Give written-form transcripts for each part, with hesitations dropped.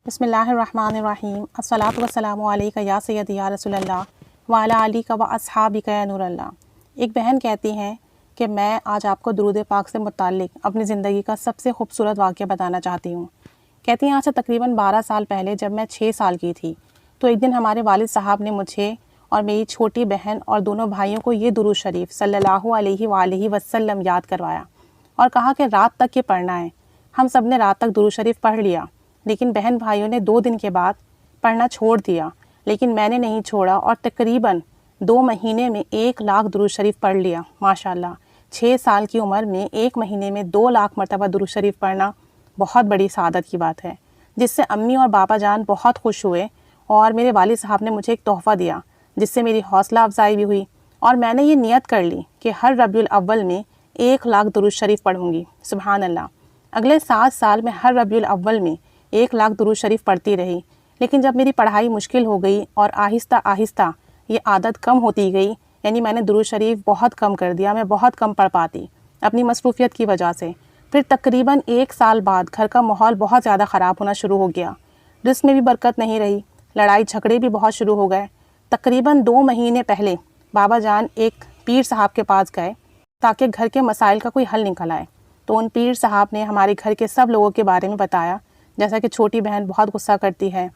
بسم اللہ الرحمن الرحیم الصلاۃ والسلام علیک یا سیدی یا رسول اللہ وعلی آلک و اصحابک یا نور اللہ۔ ایک بہن کہتی ہیں کہ میں آج آپ کو درود پاک سے متعلق اپنی زندگی کا سب سے خوبصورت واقعہ بتانا چاہتی ہوں۔ کہتی ہیں آج سے تقریباً 12 سال پہلے جب میں 6 سال کی تھی تو ایک دن ہمارے والد صاحب نے مجھے اور میری چھوٹی بہن اور دونوں بھائیوں کو یہ درود شریف صلی اللہ علیہ وآلہ وسلم یاد کروایا اور کہا کہ رات تک یہ پڑھنا ہے۔ ہم سب نے رات تک درود شریف پڑھ لیا، لیکن بہن بھائیوں نے 2 دن کے بعد پڑھنا چھوڑ دیا، لیکن میں نے نہیں چھوڑا اور تقریباً 2 مہینے میں 1 لاکھ درود شریف پڑھ لیا۔ ماشاءاللہ 6 سال کی عمر میں 1 مہینے میں 2 لاکھ مرتبہ درود شریف پڑھنا بہت بڑی سعادت کی بات ہے، جس سے امی اور بابا جان بہت خوش ہوئے اور میرے والد صاحب نے مجھے ایک تحفہ دیا جس سے میری حوصلہ افزائی بھی ہوئی، اور میں نے یہ نیت کر لی کہ ہر ربیع الاول میں 1 لاکھ درود شریف پڑھوں گی۔ سبحان اللہ۔ اگلے 7 سال میں ہر ربیع الاول میں 1 لاکھ درود شریف پڑھتی رہی، لیکن جب میری پڑھائی مشکل ہو گئی اور آہستہ آہستہ یہ عادت کم ہوتی گئی، یعنی میں نے درود شریف بہت کم کر دیا، میں بہت کم پڑھ پاتی اپنی مصروفیت کی وجہ سے۔ پھر تقریباً 1 سال بعد گھر کا ماحول بہت زیادہ خراب ہونا شروع ہو گیا، رزق میں بھی برکت نہیں رہی، لڑائی جھگڑے بھی بہت شروع ہو گئے۔ تقریباً 2 مہینے پہلے بابا جان ایک پیر صاحب کے پاس گئے تاکہ گھر کے مسائل کا کوئی حل نکل آئے، تو ان پیر صاحب نے ہمارے گھر کے سب لوگوں کے بارے میں بتایا، جیسا کہ چھوٹی بہن بہت غصہ کرتی ہے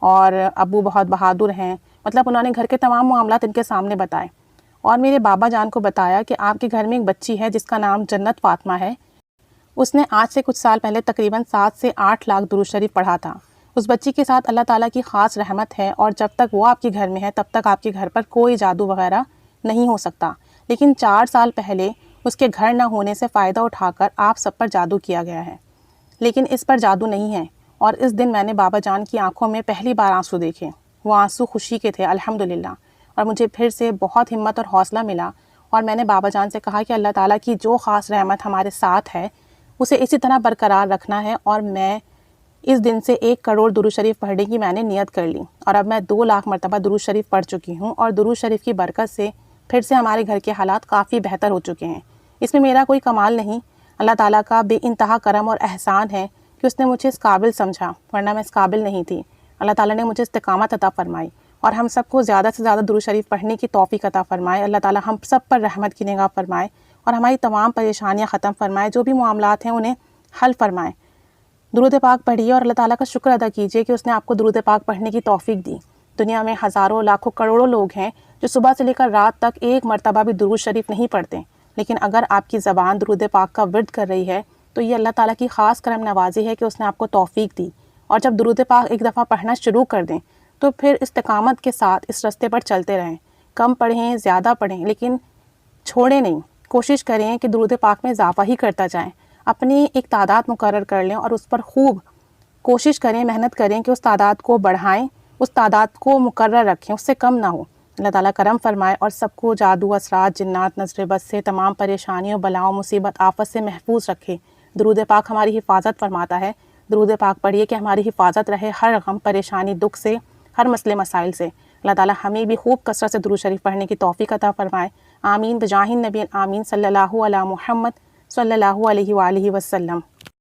اور ابو بہت بہادر ہیں، مطلب انہوں نے گھر کے تمام معاملات ان کے سامنے بتائے، اور میرے بابا جان کو بتایا کہ آپ کے گھر میں ایک بچی ہے جس کا نام جنت فاطمہ ہے، اس نے آج سے کچھ سال پہلے تقریباً 7 سے 8 لاکھ درود شریف پڑھا تھا۔ اس بچی کے ساتھ اللہ تعالیٰ کی خاص رحمت ہے، اور جب تک وہ آپ کے گھر میں ہے تب تک آپ کے گھر پر کوئی جادو وغیرہ نہیں ہو سکتا، لیکن 4 سال پہلے اس کے گھر نہ ہونے سے فائدہ اٹھا کر آپ سب پر جادو کیا گیا ہے، لیکن اس پر جادو نہیں ہے۔ اور اس دن میں نے بابا جان کی آنکھوں میں پہلی بار آنسو دیکھے، وہ آنسو خوشی کے تھے الحمدللہ، اور مجھے پھر سے بہت ہمت اور حوصلہ ملا، اور میں نے بابا جان سے کہا کہ اللہ تعالیٰ کی جو خاص رحمت ہمارے ساتھ ہے اسے اسی طرح برقرار رکھنا ہے، اور میں اس دن سے 1 کروڑ درود شریف پڑھنے کی میں نے نیت کر لی، اور اب میں 2 لاکھ مرتبہ درود شریف پڑھ چکی ہوں، اور درود شریف کی برکت سے پھر سے ہمارے گھر کے حالات کافی بہتر ہو چکے ہیں۔ اس میں میرا کوئی کمال نہیں، اللہ تعالیٰ کا بے انتہا کرم اور احسان ہے کہ اس نے مجھے اس قابل سمجھا، ورنہ میں اس قابل نہیں تھی۔ اللہ تعالیٰ نے مجھے استقامت عطا فرمائی، اور ہم سب کو زیادہ سے زیادہ درود شریف پڑھنے کی توفیق عطا فرمائے۔ اللہ تعالیٰ ہم سب پر رحمت کی نگاہ فرمائے اور ہماری تمام پریشانیاں ختم فرمائے، جو بھی معاملات ہیں انہیں حل فرمائے۔ درود پاک پڑھیے اور اللہ تعالیٰ کا شکر ادا کیجیے کہ اس نے آپ کو درود پاک پڑھنے کی توفیق دی۔ دنیا میں ہزاروں لاکھوں کروڑوں لوگ ہیں جو صبح سے لے کر رات تک 1 مرتبہ بھی درود شریف نہیں پڑھتے، لیکن اگر آپ کی زبان درود پاک کا ورد کر رہی ہے تو یہ اللہ تعالیٰ کی خاص کرم نوازی ہے کہ اس نے آپ کو توفیق دی، اور جب درود پاک ایک دفعہ پڑھنا شروع کر دیں تو پھر استقامت کے ساتھ اس راستے پر چلتے رہیں، کم پڑھیں زیادہ پڑھیں لیکن چھوڑیں نہیں، کوشش کریں کہ درود پاک میں اضافہ ہی کرتا جائیں، اپنی ایک تعداد مقرر کر لیں اور اس پر خوب کوشش کریں، محنت کریں کہ اس تعداد کو بڑھائیں، اس تعداد کو مقرر رکھیں، اس سے کم نہ ہو۔ اللہ تعالیٰ کرم فرمائے اور سب کو جادو، اثرات، جنات، نظر بد سے، تمام پریشانیوں، بلاؤں، مصیبت، آفت سے محفوظ رکھے۔ درود پاک ہماری حفاظت فرماتا ہے، درود پاک پڑھیے کہ ہماری حفاظت رہے ہر غم، پریشانی، دکھ سے، ہر مسئلے مسائل سے۔ اللہ تعالیٰ ہمیں بھی خوب کثرت سے درود شریف پڑھنے کی توفیق عطا فرمائے۔ آمین بجاہ النبی، آمین صلی اللہ علی محمد صلی اللہ علیہ وآلہ وسلم۔